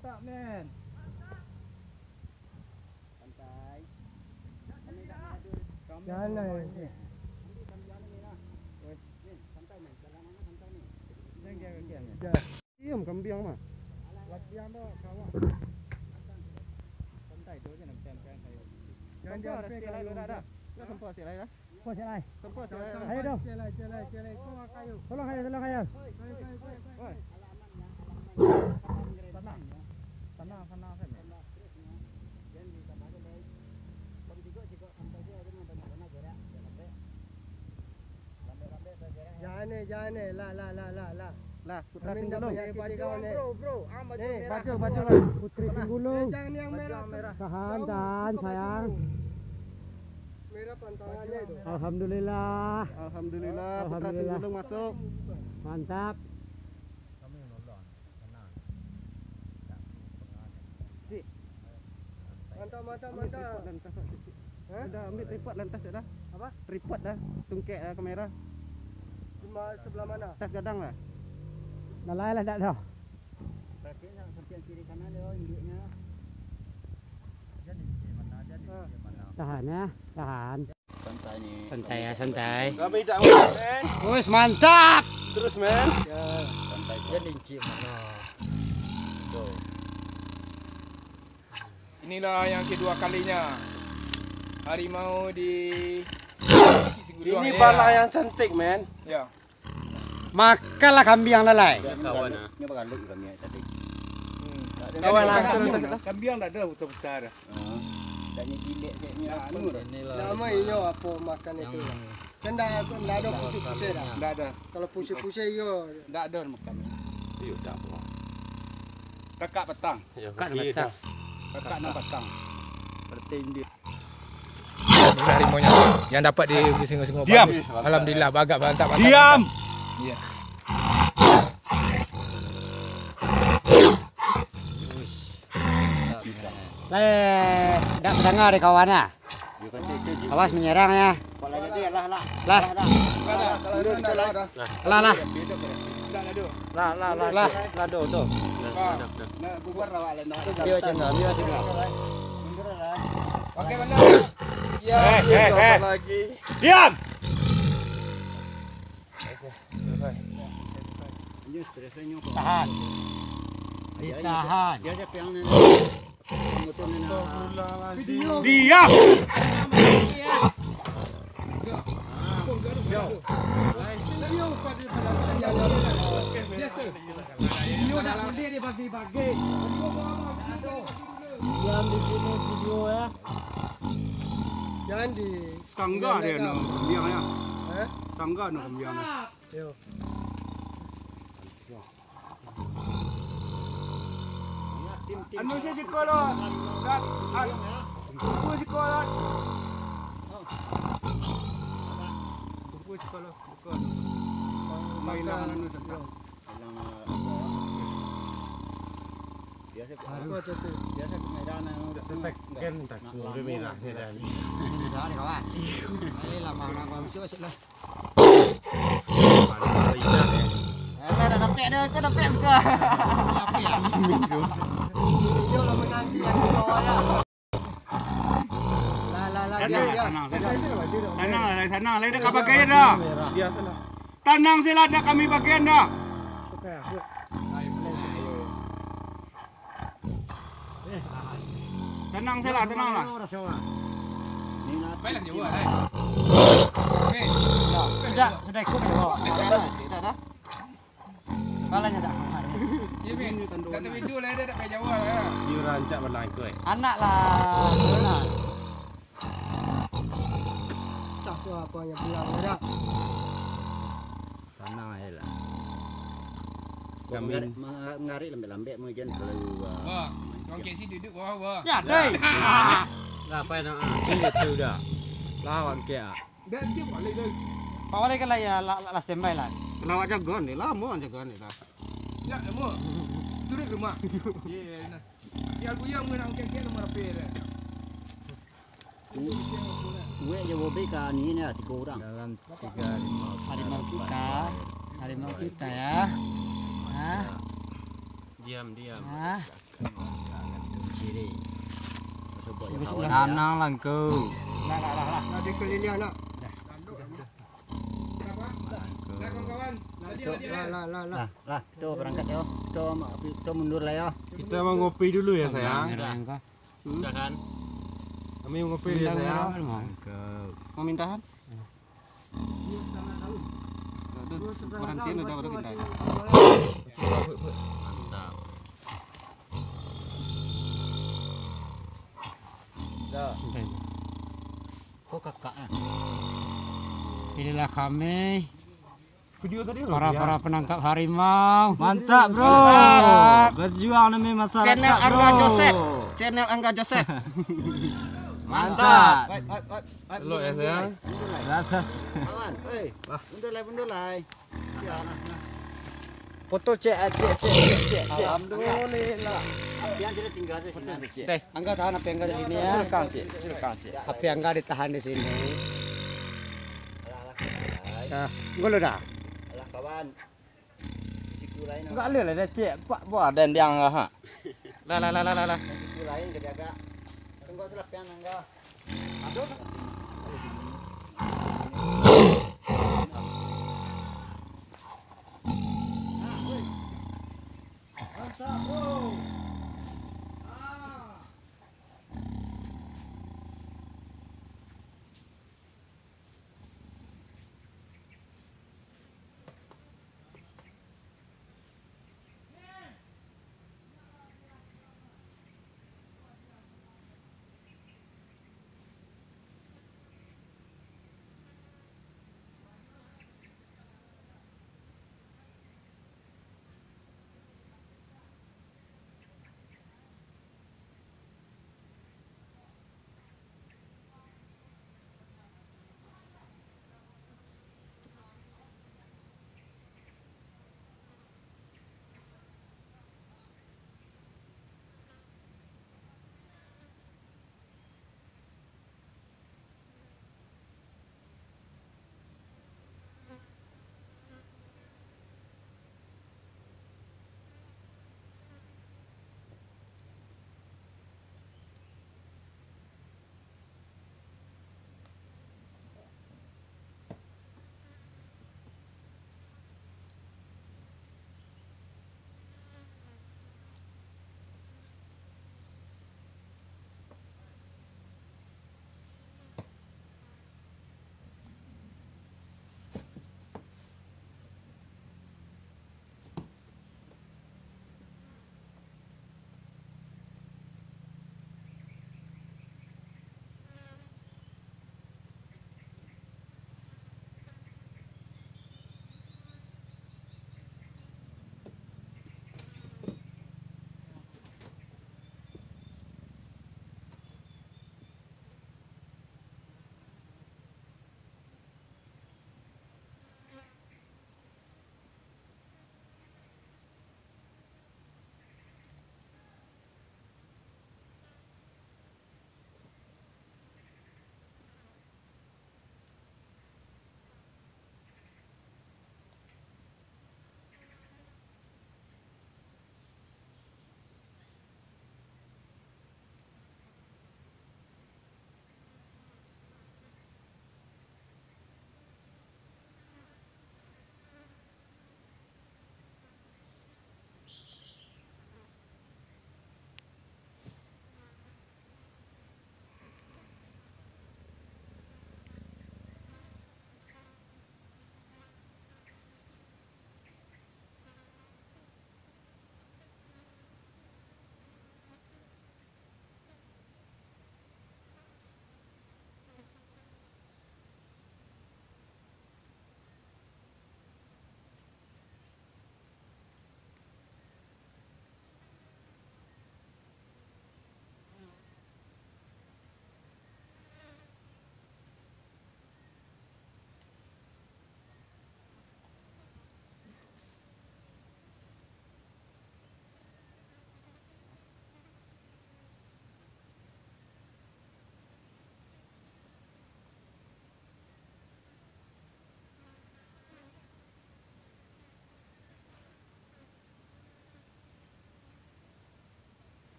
Mantap, men. Santai. Kami dah ada. Jalan ni. Santai men. Jalan mana santai ni. Jangan. Diam kambing mah. Latihan tu kawak. Santai tu je nak macam saya. Jangan Lalu dah. Dah sempat siap dah. Kau jalan. Sempat siap. Ayo dong. Jalan. Kau kayu. Tolong ayo. Oi. Tenang kan. Jangan ni. Lah. Lah, putra Kami singgulung. dah punya kau ni. Bro. Baju lah. Putri Singgulung. Jangan yang merah. Tahan sayang. Merah pantangannya itu. Alhamdulillah. Alhamdulillah, putra Alhamdulillah. singgulung masuk. Mantap. Mantap. Lantas. Dah ambil tripod lantas dah. Apa? Tripod dah. Tungkek kamera. Cuma sebelah mana? Atas gadang lah. Nalai lah dah dah. Perhatian yang samping kiri kanan dia induknya. Tahan ya, tahan. Santai ni. Santai ya, santai. Kami tak men. Wes mantap. Terus men. Santai. Jadi cik mana? Inilah yang kedua kalinya harimau di Ini bala yang cantik men. Ya. Makanlah kambing yang lalai. Kawan ah. Ni bergaluk kami tadi. Kawan langsung Kambing tak ada besar-besar. Dan ni gilek seknya anu dah. Lama inyo apa makan itu. Kan dah ada pusing-pusing dah. Tak ada. Kalau pusing-pusing yo. Tak ada makan. Yuk tak apa. Kakak petang. Kat betah. Kakak nak petang. Pertin dia. Ini harimaunya yang dapat di singo-singo. Diam. Alhamdulillah bagak mantap. Diam. Ya. Tak mendengar deh kawan ah. Awas menyerang ya. Kalau jadi lah. Lah. Lah. Lah. Lah do tu. Nak bubar awak lah nak. Dia macam mana? Mundur lah. Okey mana? Lagi. Diam. Ini stresnya kok. Tahan. Ditahan. Dia aja yang ni. Diam. Jangan di sini video ya. Jangan di Tangga dia no kambingnya. Tangga no kambingnya. Anu si sekolah. Dan buku sekolah. Buku sekolah. Buku. Mainan anu tentang. Biasa kemeran Kan tak boleh merah ni dah. Jangan deh kawan. Ini lama orang mesti wasik lah. dah dapat dah, kau dapat sekarang. Video lama nanti yang bawah ya. Sana lah dah bagian dah. Tanang sila dah kami bagian dah. Tenang lah. Ni nak. Baiklah je buat. Okey. Sudah ikut ya. Dah. Kalanya dah. Ya min. Kata video lah dia tak payah jawab lah. Dia rancak belang ikut. Anak lah. Benar. Tak suah apa yang bilang ada. Tanah ajalah. Kami mengarik lembek-lembek mungkin kalau. Wah. Orang KC duduk bawah. Ya, deh. Lah apa nak? Ini tu dah. Lawan kia. Dah dia balik dah. Awalnya kan lah ya last standby lah. Lawak jaga ni, lama jaga ni dah. Ya, lama. Turun rumah. Ya, nah. Si Albuyang mun nak kek nomor apa dah. Gue je wobe ka ni 3 orang. Dalam 3, 5. Harimau kita ya. Hah? Diam. Nah. Ciri. Nanang langkau. Nah, dia kelilian nak. Nah, kawan-kawan. Lah, tuh berangkat yo. Tuh mundur lah yo. Kita mau ngopi dulu ya sayang. Udah kan? Kami mau ngopi ya sayang. Mau mintahan? Berhenti udah pindah. Mantap. Kok kakaknya? Inilah kami Video tadi para penangkap harimau. Mantap, bro. Mantap. Berjuang demi masyarakat. Channel Angga Joseph. Channel Angga Joseph. Mantap. Lo ya sayang. Rasas. Kawan, mundur lah. Foto cek. Alhamdulillah. Yang tidak tinggal di sini. Teh, Angga tahan HP Angga di sini ya. Silakan, Cik. HP Angga ditahan di sini. Nah, golo dah. Alah kawan. Siku lain. Enggak ada lah cek. Pak buat dan yang ha. Lah. Siku lain kejaga. Tunggu selap yang enggak. Mantap, bro.